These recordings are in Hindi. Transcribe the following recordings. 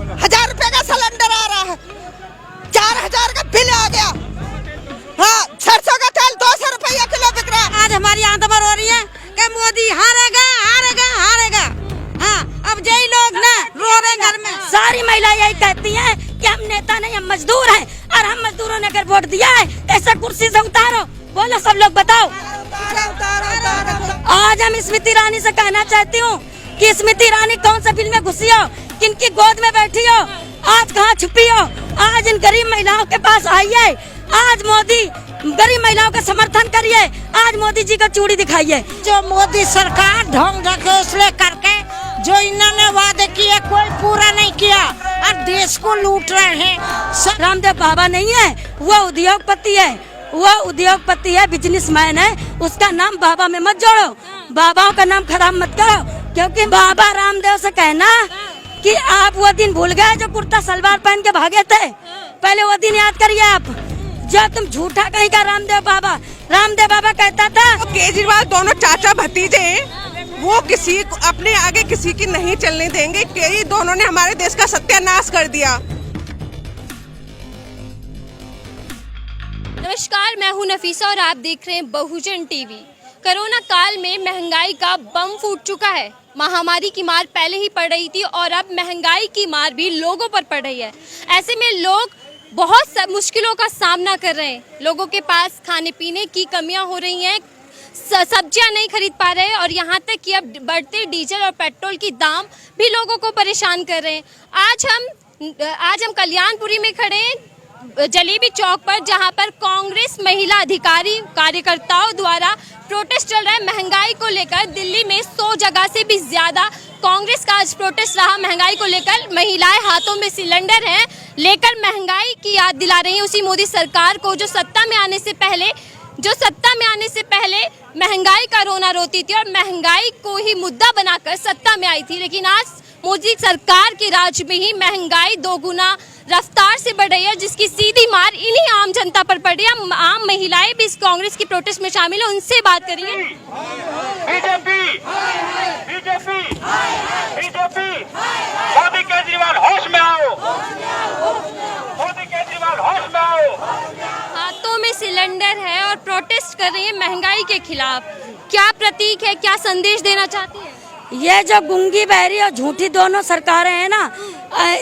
1000 रुपए का सिलेंडर आ रहा है, 4000 का बिल आ गया। हाँ, सरसों का तेल 200 रुपया किलो बिक रहा है। आज हमारी आंदोलन हो रही है कि मोदी हारेगा हारेगा हारेगा। हाँ, अब यही लोग ना रो रहे घर में। सारी महिलाएं यही कहती हैं कि हम नेता नहीं, हम मजदूर हैं, और हम मजदूरों ने अगर वोट दिया है ऐसा कुर्सी से उतारो। बोलो सब लोग बताओ। आज हम स्मृति ईरानी से कहना चाहती हूँ कि स्मृति ईरानी कौन सा बिल में घुसी हो, किनकी गोद में बैठी हो, आज कहाँ छुपी हो। आज इन गरीब महिलाओं के पास आइए, आज मोदी गरीब महिलाओं का समर्थन करिए, आज मोदी जी को चूड़ी दिखाइए। जो मोदी सरकार ढोंग ढकोसले करके जो इन्होंने वादे किए कोई पूरा नहीं किया और देश को लूट रहे हैं। रामदेव बाबा नहीं है, वो उद्योगपति है, वो उद्योगपति है, बिजनेसमैन है। उसका नाम बाबा में मत जोड़ो, बाबाओं का नाम खराब मत करो, क्योंकि बाबा रामदेव से कहना कि आप वो दिन भूल गए जो कुर्ता सलवार पहन के भागे थे। पहले वो दिन याद करिए आप, जब तुम झूठा कहीं का रामदेव बाबा कहता था। तो केजरीवाल दोनों चाचा भतीजे हैं, वो किसी अपने आगे किसी की नहीं चलने देंगे। ये दोनों ने हमारे देश का सत्यानाश कर दिया। नमस्कार, मैं हूं नफीसा और आप देख रहे हैं बहुजन टीवी। कोरोना काल में महंगाई का बम फूट चुका है। महामारी की मार पहले ही पड़ रही थी और अब महंगाई की मार भी लोगों पर पड़ रही है। ऐसे में लोग बहुत मुश्किलों का सामना कर रहे हैं। लोगों के पास खाने पीने की कमियां हो रही हैं, सब्जियां नहीं खरीद पा रहे हैं, और यहाँ तक कि अब बढ़ते डीजल और पेट्रोल की दाम भी लोगों को परेशान कर रहे हैं। आज हम कल्याणपुरी में खड़े हैं, जलेबी चौक पर, जहां पर कांग्रेस महिला अधिकारी कार्यकर्ताओं द्वारा प्रोटेस्ट चल रहा है महंगाई को लेकर। दिल्ली में 100 जगह से भी ज्यादा कांग्रेस का आज प्रोटेस्ट रहा महंगाई को लेकर। महिलाएं हाथों में सिलेंडर हैं लेकर महंगाई की याद दिला रही हैं उसी मोदी सरकार को जो सत्ता में आने से पहले महंगाई का रोना रोती थी और महंगाई को ही मुद्दा बनाकर सत्ता में आई थी। लेकिन आज मोदी सरकार के राज में ही महंगाई दोगुना रफ्तार से बढ़ रही है, जिसकी सीधी मार इन्हीं आम जनता पर पड़ रही है। आम महिलाएं भी इस कांग्रेस की प्रोटेस्ट में शामिल है, उनसे बात करेंगे। बीजेपी मोदी केजरीवाल होश में आओ, मोदी केजरीवाल होश में आओ। हाथों में सिलेंडर है और प्रोटेस्ट कर रही है महंगाई के खिलाफ। क्या प्रतीक है, क्या संदेश देना चाहती है? ये जो गुंगी बहरी और झूठी दोनों सरकारें हैं ना,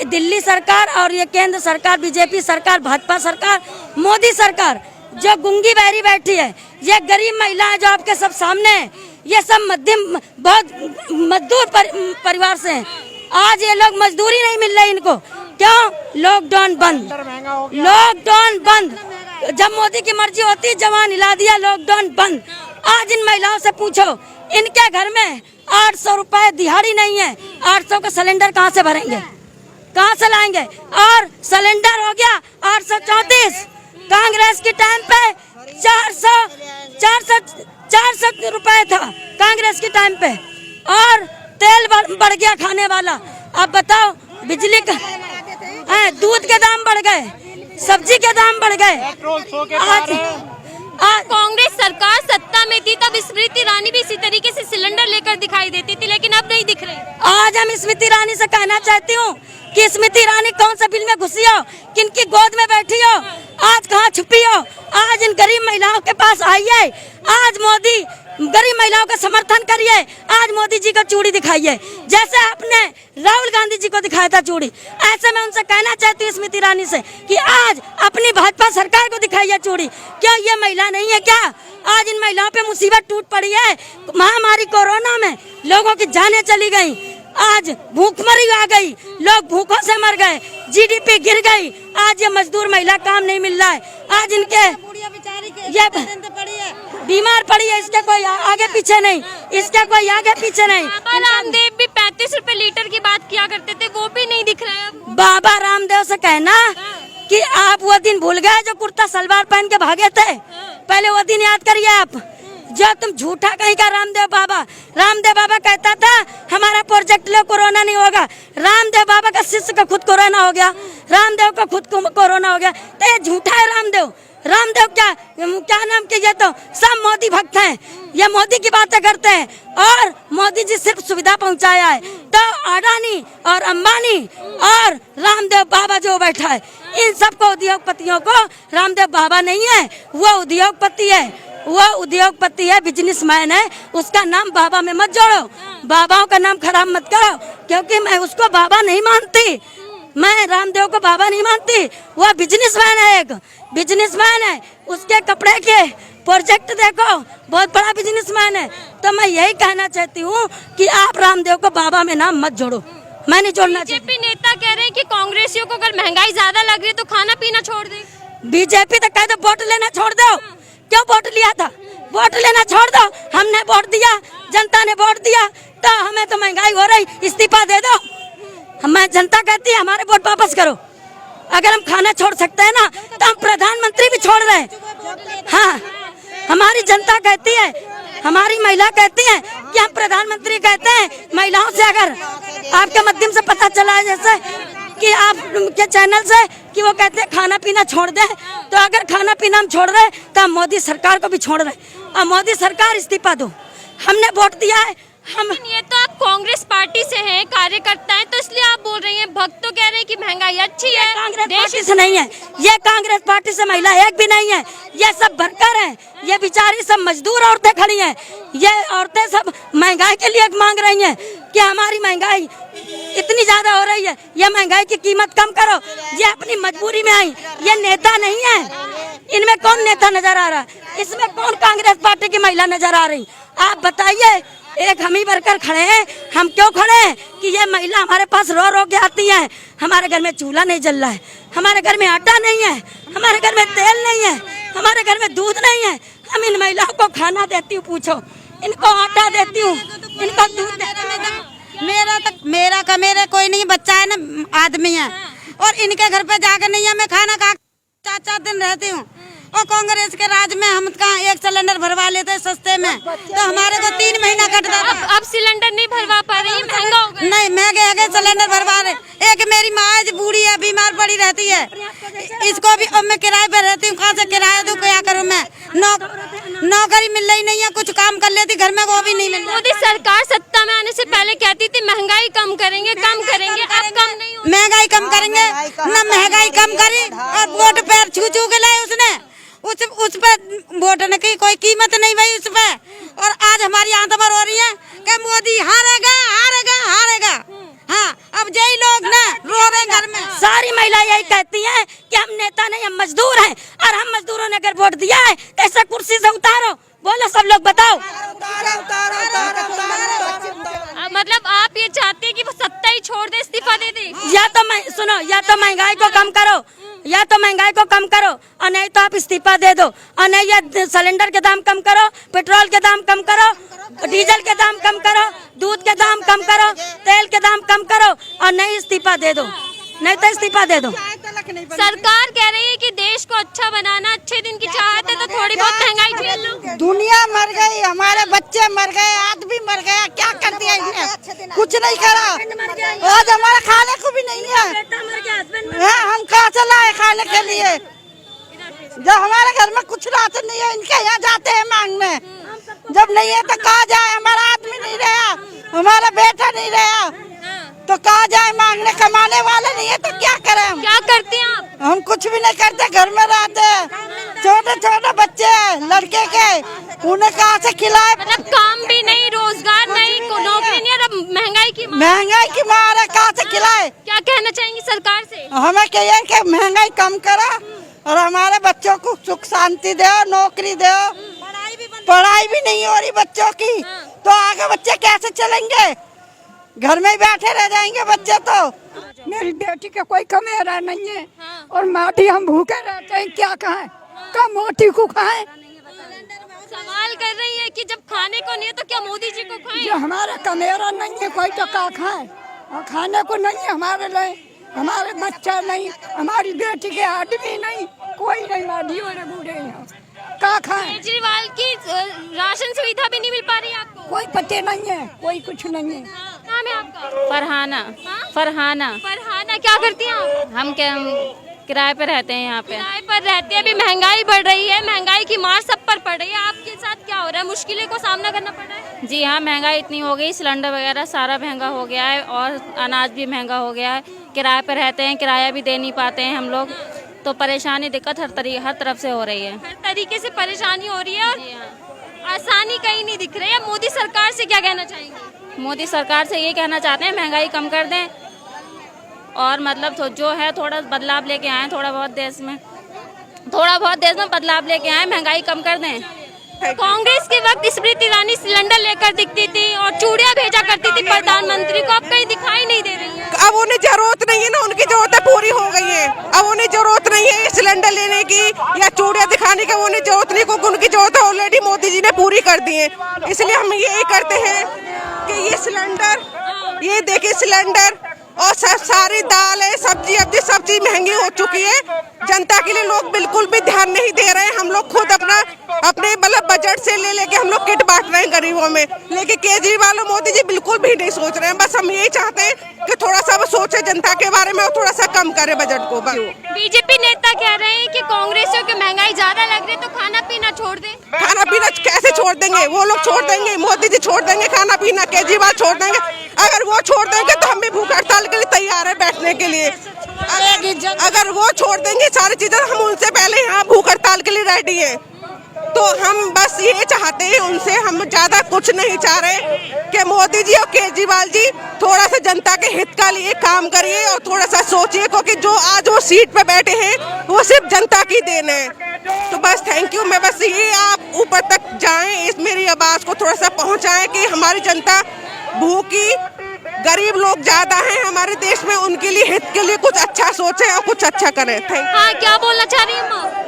दिल्ली सरकार और ये केंद्र सरकार, बीजेपी सरकार, भाजपा सरकार, मोदी सरकार, जो गुंगी बहरी बैठी है, ये गरीब महिलाएं जो आपके सब सामने है, ये सब मध्यम बहुत मजदूर परिवार से हैं। आज ये लोग मजदूरी नहीं मिल रही इनको, क्यों? लॉकडाउन बंद। जब मोदी की मर्जी होती जवान हिला दिया, लॉकडाउन बंद। आज इन महिलाओं से पूछो, इनके घर में 800 रुपए दिहाड़ी नहीं है, 800 का सिलेंडर कहाँ से भरेंगे, कहाँ से लाएंगे? और सिलेंडर हो गया 834, कांग्रेस के टाइम पे 400 रुपए था कांग्रेस के टाइम पे, और तेल बढ़ गया खाने वाला। अब बताओ, बिजली का दूध के दाम बढ़ गए, सब्जी के दाम बढ़ गए। आज कांग्रेस सरकार सत्ता में थी तब स्मृति ईरानी भी इसी तरीके से सिलेंडर लेकर दिखाई देती थी, लेकिन अब नहीं दिख रही। आज हम स्मृति ईरानी से कहना चाहती हूँ कि स्मृति ईरानी कौन सा बिल में घुसी हो, किनकी गोद में बैठी हो, आज कहाँ छुपी हो। आज इन गरीब महिलाओं के पास आइए, आज मोदी गरीब महिलाओं का समर्थन करिए, आज मोदी जी को चूड़ी दिखाइए, जैसे आपने राहुल गांधी जी को दिखाया था चूड़ी। ऐसे मैं उनसे कहना चाहती हूँ स्मृति ईरानी से कि आज अपनी भाजपा सरकार को दिखाइए चूड़ी। क्यों ये महिला नहीं है क्या? आज इन महिलाओं पे मुसीबत टूट पड़ी है। महामारी कोरोना में लोगों की जानें चली गई, आज भूखमरी आ गई, लोग भूखों से मर गए, जीडीपी गिर गई। आज ये मजदूर महिला काम नहीं मिल रहा है, आज इनके ये बीमार पड़ी है, इसके कोई आगे पीछे नहीं, इसके कोई आगे पीछे नहीं। बाबा रामदेव भी 35 रुपए लीटर की बात किया करते थे, वो भी नहीं दिख रहा है। बाबा रामदेव से कहना कि आप वो दिन भूल गए जो कुर्ता सलवार पहन के भागे थे। पहले वो दिन याद करिए आप, जो तुम झूठा कहीं का रामदेव बाबा कहता था हमारा प्रोजेक्ट ले कोरोना नहीं होगा। रामदेव बाबा का शिष्य का खुद कोरोना हो गया, रामदेव का खुद कोरोना हो गया, तो ये झूठा है रामदेव। रामदेव क्या नाम के, ये तो सब मोदी भक्त हैं, ये मोदी की बातें करते हैं और मोदी जी सिर्फ सुविधा पहुंचाया है। तो अडानी और अंबानी और रामदेव बाबा जो बैठा है, इन सबको उद्योगपतियों को रामदेव बाबा नहीं है, वो उद्योगपति है, वो उद्योगपति है, बिजनेसमैन है। उसका नाम बाबा में मत जोड़ो, बाबाओं का नाम खराब मत करो, क्योंकि मैं उसको बाबा नहीं मानती, मैं रामदेव को बाबा नहीं मानती। वो बिजनेसमैन है, एक बिजनेसमैन है, उसके कपड़े के प्रोजेक्ट देखो, बहुत बड़ा बिजनेसमैन है। तो मैं यही कहना चाहती हूँ कि आप रामदेव को बाबा में नाम मत जोड़ो, मैं नहीं जोड़ना चाहती। बीजेपी नेता कह रहे हैं कि कांग्रेसियों को अगर महंगाई ज्यादा लग रही है तो खाना पीना छोड़ दे। बीजेपी तो कह दो वोट लेना छोड़ दो, क्यों वोट लिया था, वोट लेना छोड़ दो। हमने वोट दिया, जनता ने वोट दिया, तो हमें तो महंगाई हो रही, इस्तीफा दे दो। हमें जनता कहती है हमारे वोट वापस करो। अगर हम खाना छोड़ सकते हैं ना, तो हम प्रधानमंत्री भी छोड़ रहे हैं। हाँ, हमारी जनता कहती है, हमारी महिला कहती है कि हम प्रधानमंत्री कहते हैं। महिलाओं से अगर आपके माध्यम से पता चला है, जैसे कि आप के चैनल से, कि वो कहते हैं खाना पीना छोड़ दे, तो अगर खाना पीना हम छोड़ रहे तो हम मोदी सरकार को भी छोड़ रहे हैं। और मोदी सरकार इस्तीफा दो, हमने वोट दिया है। हम ये तो आप कांग्रेस पार्टी से हैं, कार्यकर्ता हैं, तो इसलिए आप बोल रही हैं। भक्त तो कह रहे हैं कि महंगाई अच्छी है, कांग्रेस पार्टी से नहीं है, ये कांग्रेस पार्टी से महिला एक भी नहीं है, ये सब वर्कर हैं, ये बेचारी सब मजदूर औरतें खड़ी हैं। ये औरतें सब महंगाई के लिए मांग रही हैं कि हमारी महंगाई इतनी ज्यादा हो रही है, ये महंगाई की कीमत कम करो। ये अपनी मजबूरी में आई, ये नेता नहीं है। इनमें कौन नेता नजर आ रहा है, इसमें कौन कांग्रेस पार्टी की महिला नजर आ रही, आप बताइए। एक हम ही वर्कर खड़े हैं, हम क्यों खड़े हैं कि ये महिला हमारे पास रो रो के आती है, हमारे घर में चूल्हा नहीं जल रहा है, हमारे घर में आटा नहीं है, हमारे घर में तेल नहीं है, हमारे घर में दूध नहीं है। हम इन महिलाओं को खाना देती हूँ, पूछो, इनको आटा देती हूँ, इनको दूध देती हूँ। मेरा कोई नहीं, बच्चा है ना, आदमी है, और इनके घर पे जाकर नहीं है, मैं खाना खा 4-4 दिन रहती हूँ। और कांग्रेस के राज में हम कहाँ एक सिलेंडर भरवा लेते सस्ते में, तो हमारे को 3 महीना कटता था। अब सिलेंडर नहीं भरवा पा रही, महंगा हो गया। नहीं, महंगे सिलेंडर भरवा रहे। एक मेरी माँ है, बूढ़ी है, बीमार पड़ी रहती है, इसको भी अब मैं किराए पे रहती हूँ, कहाँ से किराया दूँ, क्या करूँ मैं। नौकरी मिल रही नहीं है, कुछ काम कर लेती घर में, वो भी नहीं मिल रहा। मोदी सरकार सत्ता में आने से पहले कहती थी महंगाई कम करेंगे, कम करेंगे, अब कम नहीं हो। महंगाई कम करेंगे न, महंगाई कम करी और वोट पैर छू छू के लाए उसने, उस पे वोट की कोई कीमत नहीं भाई उस पे। और आज हमारी आत्मा रो रही है कि मोदी हारेगा हारेगा हारेगा। हाँ, अब यही लोग ना रो रहे घर में। सारी महिला यही कहती हैं कि हम नेता नहीं, हम मजदूर हैं, और हम मजदूरों ने अगर वोट दिया है कैसे कुर्सी से उतारो, बोलो सब लोग बताओ। मतलब आप ये चाहते हैं कि वो सत्ता ही छोड़ दे, इस्तीफा दे दे? या तो सुनो, या तो महंगाई को कम करो, या तो महंगाई को कम करो, और नहीं तो आप इस्तीफा दे दो, और नहीं ये सिलेंडर के दाम कम करो, पेट्रोल के दाम कम करो, डीजल के दाम कम करो, दूध के दाम कम करो, तेल के दाम कम करो, और नहीं इस्तीफा दे दो, नहीं तो इस्तीफा दे दो। सरकार कह रही है कि देश को अच्छा बनाना, अच्छे दिन की चाहत है, तो थोड़ी बहुत महंगाई झेल लो। दुनिया मर गई, हमारे बच्चे मर गए, आदमी मर गया, क्या कर दिया इसने, कुछ नहीं करा। आज हमारे खाने को भी नहीं है, हम कहाँ से लाए खाने के लिए, जब हमारे घर में कुछ राशन नहीं है, इनके यहाँ जाते हैं मांगने, जब नहीं है तो कहाँ जाए, हमारा आदमी नहीं रहा, हमारा बेटा नहीं रहा, तो कहाँ जाए मांगने, कमाने वाले नहीं है तो क्या करें हम। क्या करते हैं आप? हम कुछ भी नहीं करते, घर में रहते हैं, छोटे छोटे बच्चे हैं लड़के के, उन्हें कहाँ से खिलाए। मतलब काम भी नहीं, रोजगार नहीं, नौकरी नहीं, और अब महंगाई की मार है, कहाँ से खिलाए। क्या कहना चाहेंगी सरकार से? हमें कहिए कि महंगाई कम करो और हमारे बच्चों को सुख शांति दो, नौकरी दो। पढ़ाई भी नहीं हो रही बच्चों की, तो आगे बच्चे कैसे चलेंगे, घर में ही बैठे रह जाएंगे बच्चे। तो मेरी बेटी का कोई कमेरा नहीं है, और माटी हम भूखे रहते हैं, क्या खाएं, कम मोटी को खाएं। सवाल कर रही है कि जब खाने को नहीं है तो क्या मोदी जी को खाएं? जो हमारा कमेरा नहीं है कोई तो क्या खाए, और खाने को नहीं है हमारे लिए, हमारे बच्चा नहीं, हमारी बेटी के आदमी नहीं, कोई नहीं, माधी और बूढ़े हैं, क्या खाएं। केजरीवाल की राशन सुविधा भी नहीं मिल पा रही आपको? कोई पते नहीं है, कोई कुछ नहीं है। नाम है आपका? फरहाना। हाँ? फरहाना। फरहाना, क्या करती हैं आप? हम क्या किराए पे रहते हैं यहाँ पे। किराए पर रहते हैं, अभी महंगाई बढ़ रही है, महंगाई की मार सब पर पड़ रही है, आपके साथ क्या हो रहा है, मुश्किलें को सामना करना पड़ रहा है? जी हाँ, महंगाई इतनी हो गई, सिलेंडर वगैरह सारा महंगा हो गया है और अनाज भी महंगा हो गया है। किराए पे रहते हैं, किराया भी दे नहीं पाते हैं हम लोग, तो परेशानी दिक्कत हर तरफ से हो रही है। हर तरीके से परेशानी हो रही है और आसानी कहीं नहीं दिख रही है। मोदी सरकार से क्या कहना चाहेंगे? मोदी सरकार से ये कहना चाहते हैं महंगाई कम कर दें और मतलब तो जो है थोड़ा बदलाव लेके आए, थोड़ा बहुत देश में बदलाव लेके आए, महंगाई कम कर दें। कांग्रेस के वक्त स्मृति ईरानी सिलेंडर लेकर दिखती थी और चूड़ियां भेजा करती थी प्रधानमंत्री को, अब कहीं दिखाई नहीं दे रही है। अब उन्हें जरूरत नहीं है ना, उनकी जरूरतें पूरी हो गई है। अब उन्हें जरूरत नहीं है सिलेंडर लेने की या चूड़ियां दिखाने की, उन्हें जरूरत नहीं, क्योंकि उनकी जरूरत ऑलरेडी मोदी जी ने पूरी कर दी है। इसलिए हम यही करते हैं कि ये सिलेंडर, ये देखिए सिलेंडर और सारी दाल है, सब्जी अब्जी सब चीज महंगी हो चुकी है। जनता के लिए लोग बिल्कुल भी ध्यान नहीं दे रहे हैं। हम लोग खुद अपने मतलब बजट से ले लेके हम लोग किट बांट रहे हैं गरीबों में, लेकिन केजरीवाल और मोदी जी बिल्कुल भी नहीं सोच रहे हैं। बस हम यही चाहते हैं कि थोड़ा सा वो सोचे जनता के बारे में और थोड़ा सा कम करे बजट को। बीजेपी नेता कह रहे हैं कि कांग्रेसियों की महंगाई ज्यादा लग रही है तो खाना पीना छोड़ दें। खाना पीना कैसे छोड़ देंगे? वो लोग छोड़ देंगे, मोदी जी छोड़ देंगे खाना पीना, केजरीवाल छोड़ देंगे। अगर वो छोड़ देंगे तो हम भी भूख हड़ताल के लिए तैयार है बैठने के लिए। अगर वो छोड़ देंगे सारी चीजें, हम उनसे पहले यहाँ भूख हड़ताल के लिए रेडी है। तो हम बस ये चाहते हैं उनसे, हम ज्यादा कुछ नहीं चाह रहे कि मोदी जी और केजरीवाल जी थोड़ा सा जनता के हित का लिए काम करिए और थोड़ा सा सोचिए, क्योंकि जो आज वो सीट पे बैठे हैं वो सिर्फ जनता की देन है। तो बस थैंक यू। मैं बस ये आप ऊपर तक जाएं, इस मेरी आवाज को थोड़ा सा पहुंचाएं कि हमारी जनता भूखी, गरीब लोग ज्यादा हैं हमारे देश में, उनके लिए हित के लिए कुछ अच्छा सोचें और कुछ अच्छा करें। Thank you. हाँ, क्या बोलना चाह रही है?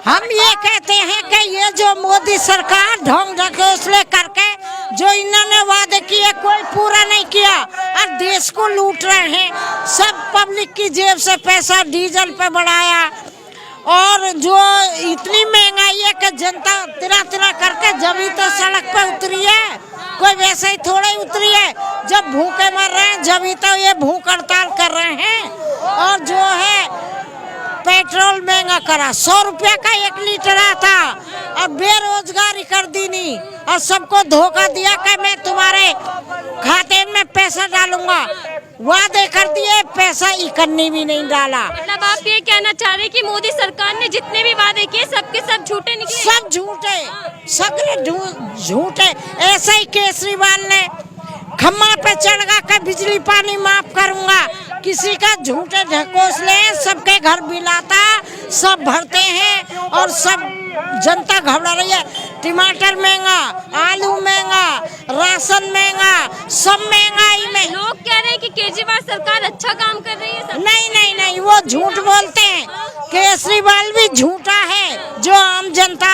हम ये कहते हैं कि ये जो मोदी सरकार ढोंग ढकोसले करके जो इन्होंने वादे किए कोई पूरा नहीं किया और देश को लूट रहे हैं। सब पब्लिक की जेब से पैसा डीजल पे बढ़ाया और जो इतनी महंगाई है कि जनता तिरा करके जब तो सड़क पे उतरी है, कोई वैसे ही थोड़ा ही उतरी है। जब भूखे मर रहे हैं जब तो ये भूख हड़ताल कर रहे हैं। और जो है पेट्रोल महंगा करा, 100 रुपया का 1 लीटर आता और बेरोजगारी कर दी नहीं और सबको धोखा दिया कि मैं तुम्हारे खाते में पैसा डालूंगा। वादे कर दिए, पैसा इकन्नी भी नहीं डाला। मतलब आप ये कहना चाह रहे हैं कि मोदी सरकार ने जितने भी वादे किए सबके सब झूठे निकले? सब झूठे, सगरे झूठे। ऐसे ही केजरीवाल ने खम्मा पे चढ़ा कर बिजली पानी माफ करूंगा, किसी का झूठे ढकोसले, सबके घर बिलाता, सब भरते हैं और सब जनता घबरा रही है। टमाटर महंगा, आलू महंगा, राशन महंगा, सब महंगाई में। लोग कह रहे हैं कि केजरीवाल सरकार अच्छा काम कर रही है। नहीं, वो झूठ बोलते हैं। केजरीवाल भी झूठा है। जो आम जनता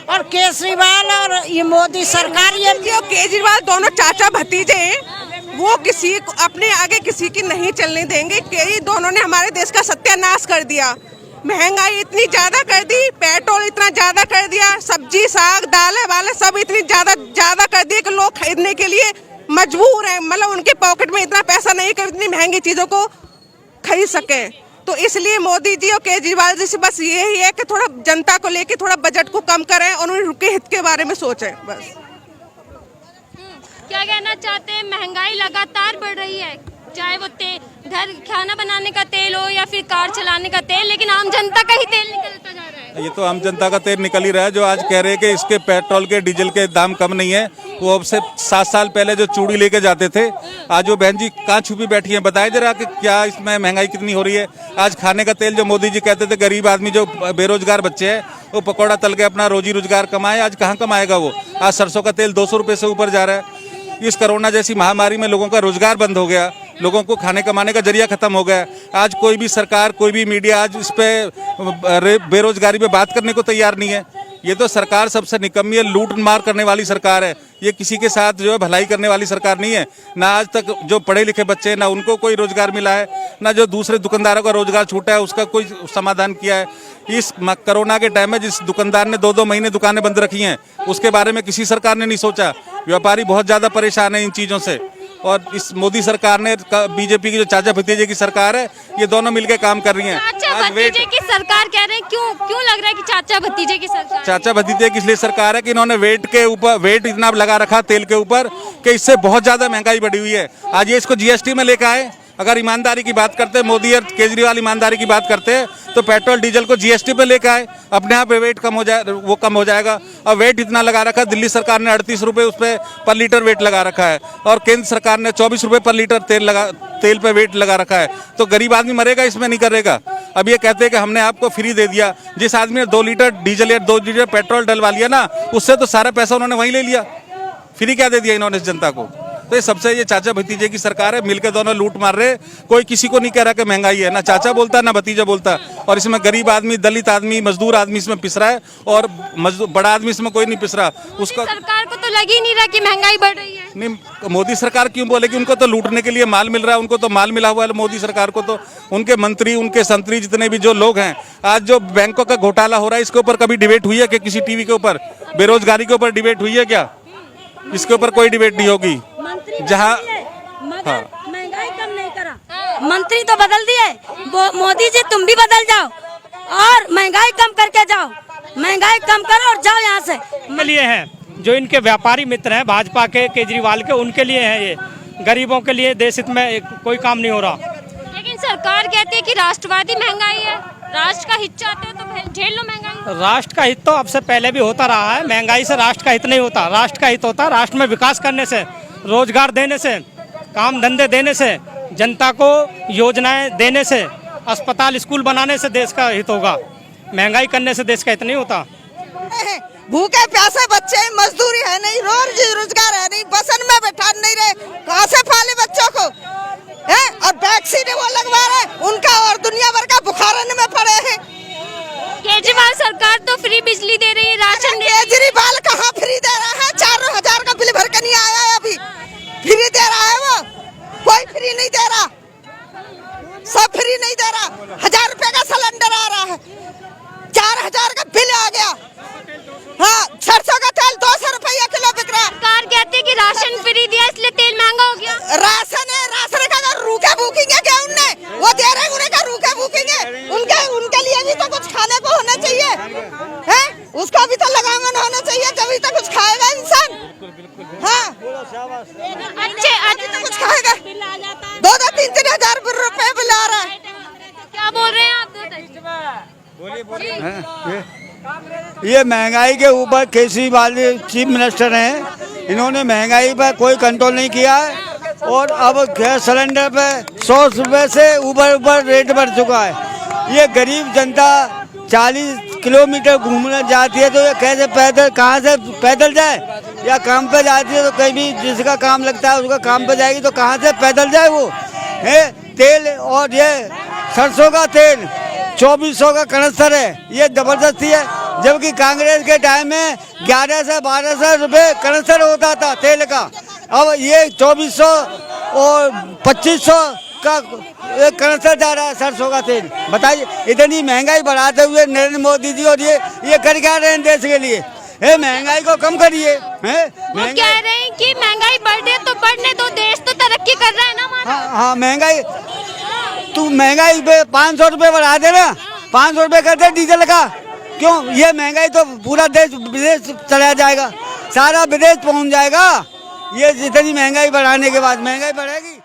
और केजरीवाल और ये मोदी सरकार, ये केजरीवाल दोनों चाचा भतीजे हैं, वो किसी को अपने आगे किसी की नहीं चलने देंगे। ये दोनों ने हमारे देश का सत्यानाश कर दिया। महंगाई इतनी ज्यादा कर दी, पेट्रोल इतना ज्यादा कर दिया, सब्जी साग दालें वाले सब इतनी ज्यादा कर दिए कि लोग खरीदने के लिए मजबूर हैं। मतलब उनके पॉकेट में इतना पैसा नहीं कि इतनी महंगी चीजों को खरीद सके। तो इसलिए मोदी जी और केजरीवाल जी से बस यही है कि थोड़ा जनता को लेके थोड़ा बजट को कम करें और उनके हित के बारे में सोचें। बस क्या कहना चाहते हैं? महंगाई लगातार बढ़ रही है, चाहे वो घर खाना बनाने का तेल हो या फिर कार चलाने का तेल, लेकिन आम जनता का ही तेल निकलता जा रहा है। ये तो आम जनता का तेल निकल ही रहा है। जो आज कह रहे हैं कि इसके पेट्रोल के डीजल के दाम कम नहीं है, वो अब से 7 साल पहले जो चूड़ी लेके जाते थे, आज वो बहन जी कहाँ छुपी बैठी हैं? बताया जरा कि क्या इसमें महंगाई कितनी हो रही है। आज खाने का तेल जो मोदी जी कहते थे गरीब आदमी जो बेरोजगार बच्चे हैं वो पकौड़ा तल के अपना रोजी रोजगार कमाए, आज कहाँ कमाएगा वो? आज सरसों का तेल 200 रुपये से ऊपर जा रहा है। इस कोरोना जैसी महामारी में लोगों का रोजगार बंद हो गया, लोगों को खाने कमाने का जरिया खत्म हो गया। आज कोई भी सरकार, कोई भी मीडिया आज इस पे बेरोजगारी पे बात करने को तैयार नहीं है। ये तो सरकार सबसे निकम्मी है, लूट मार करने वाली सरकार है। ये किसी के साथ जो है भलाई करने वाली सरकार नहीं है। ना आज तक जो पढ़े लिखे बच्चे हैं ना उनको कोई रोजगार मिला है, ना जो दूसरे दुकानदारों का रोजगार छूटा है उसका कोई समाधान किया है। इस कोरोना के टाइम में जिस दुकानदार ने 2-2 महीने दुकानें बंद रखी हैं उसके बारे में किसी सरकार ने नहीं सोचा। व्यापारी बहुत ज़्यादा परेशान है इन चीज़ों से। और इस मोदी सरकार ने बीजेपी की जो चाचा भतीजे की सरकार है, ये दोनों मिलकर काम कर रही हैं। चाचा भतीजे की सरकार कह रहे हैं, क्यों लग रहा है कि चाचा भतीजे की सरकार? चाचा भतीजे की इसलिए सरकार है कि इन्होंने वेट इतना लगा रखा तेल के ऊपर कि इससे बहुत ज्यादा महंगाई बढ़ी हुई है। आज ये इसको जीएसटी में लेकर आए। अगर ईमानदारी की बात करते हैं, मोदी और केजरीवाल ईमानदारी की बात करते हैं, तो पेट्रोल डीजल को जीएसटी पे लेकर आए, अपने आप वेट कम हो जाएगा। अब वेट इतना लगा रखा है, दिल्ली सरकार ने 38 रुपये उस पर लीटर वेट लगा रखा है, और केंद्र सरकार ने 24 रुपये पर लीटर तेल पे वेट लगा रखा है। तो गरीब आदमी मरेगा, इसमें नहीं करेगा। अब ये कहते हैं कि हमने आपको फ्री दे दिया। जिस आदमी ने 2 लीटर डीजल या 2 लीटर पेट्रोल डलवा लिया ना, उससे तो सारा पैसा उन्होंने वहीं ले लिया। फ्री क्या दे दिया इन्होंने इस जनता को? तो ये सबसे ये चाचा भतीजे की सरकार है, मिलकर दोनों लूट मार रहे। कोई किसी को नहीं कह रहा कि महंगाई है, ना चाचा बोलता ना भतीजा बोलता। और इसमें गरीब आदमी, दलित आदमी, मजदूर आदमी इसमें पिस रहा है, और बड़ा आदमी इसमें कोई नहीं पिस रहा। उसका सरकार को तो लग ही नहीं रहा कि महंगाई बढ़ रही है। नहीं, मोदी सरकार क्यों बोलेगी? उनको तो लूटने के लिए माल मिल रहा है, उनको तो माल मिला हुआ है मोदी सरकार को। तो उनके मंत्री, उनके संतरी, जितने भी जो लोग हैं, आज जो बैंकों का घोटाला हो रहा है, इसके ऊपर कभी डिबेट हुई है कि किसी टीवी के ऊपर? बेरोजगारी के ऊपर डिबेट हुई है क्या? इसके ऊपर कोई डिबेट नहीं होगी। जहाँ महंगाई कम नहीं करा, मंत्री तो बदल दिए। मोदी जी तुम भी बदल जाओ और महंगाई कम करके जाओ, महंगाई कम करो और जाओ यहाँ से। के लिए हैं जो इनके व्यापारी मित्र हैं भाजपा के, केजरीवाल के, उनके लिए है ये। गरीबों के लिए देश हित में कोई काम नहीं हो रहा। लेकिन सरकार कहती है कि राष्ट्रवादी महंगाई है, राष्ट्र का हित चाहते हो तो झेल लो महंगाई। राष्ट्र का हित तो अब से पहले भी होता रहा है। महंगाई से राष्ट्र का हित नहीं होता। राष्ट्र का हित होता है राष्ट्र में विकास करने से, रोजगार देने से, काम धंधे देने से, जनता को योजनाएं देने से, अस्पताल स्कूल बनाने से देश का हित होगा। महंगाई करने से देश का हित नहीं होता। भूखे प्यासे बच्चे, मजदूरी है नहीं, रोजगार है नहीं, बसन में बैठा नहीं रहे, कहाँ से पाले बच्चों को है? और वैक्सीन वो लगवा रहे उनका, और दुनिया भर का बुखारन में पड़े हैं। केजरीवाल सरकार तो फ्री बिजली दे रही है, राशन केजरीवाल कहाँ फ्री दे रहा है? 4,000 का बिल भर के नहीं आया है अभी। फ्री दे रहा है वो? कोई फ्री नहीं दे रहा, सब फ्री नहीं दे रहा। 1,000 रुपए का सिलेंडर आ रहा है, 4,000 का बिल आ गया। हाँ, सरसों का तेल 200 रुपया किलो बिक रहा है। सरकार कहती है कि राशन फ्री दिया इसलिए तेल महंगा हो गया। राशन है, राशन का अगर रूखे भूखेंगे क्या उनने? वो दे रहे उन्हें का रूखे भूखेंगे, उनके लिए भी तो कुछ खाने को होना चाहिए है, उसका भी तो लगावन होना चाहिए, तभी तो कुछ खाएगा इंसान। हाँ, अच्छे तो कुछ खाएगा। 2-3 हजार रुपए बिल आ रहा है। क्या बोल रहे हैं आप? ये महंगाई के ऊपर केजरीवाल चीफ मिनिस्टर हैं, इन्होंने महंगाई पर कोई कंट्रोल नहीं किया है, और अब गैस सिलेंडर पे 100 रुपये से ऊपर रेट बढ़ चुका है। ये गरीब जनता 40 किलोमीटर घूमने जाती है, तो ये कैसे पैदल, कहाँ से पैदल जाए? या काम पे जाती है तो कहीं भी जिसका काम लगता है उसका काम पे जाएगी, तो कहाँ से पैदल जाए वो है? तेल, और ये सरसों का तेल 2400 का कनस्तर है, ये जबरदस्ती है। जबकि कांग्रेस के टाइम में 11 से 1200 रुपये कनस्तर होता था तेल का, अब ये 2400 और 2500 का एक कनस्तर जा रहा है सरसों का तेल। बताइए, इतनी महंगाई बढ़ाते हुए नरेंद्र मोदी जी और ये कर क्या रहे हैं देश के लिए? महंगाई को कम करिए। वो कह रहे हैं कि महंगाई बढ़ रही है तो बढ़ने दो, देश तो तरक्की कर रहा है ना हमारा। हाँ, महंगाई तू महंगाई पे 500 रुपये बढ़ा दे ना, 500 रुपये कर दे डीजल का। क्यों? ये महंगाई तो पूरा देश विदेश चला जाएगा, सारा विदेश पहुंच जाएगा। ये जितनी महंगाई बढ़ाने के बाद महंगाई बढ़ेगी।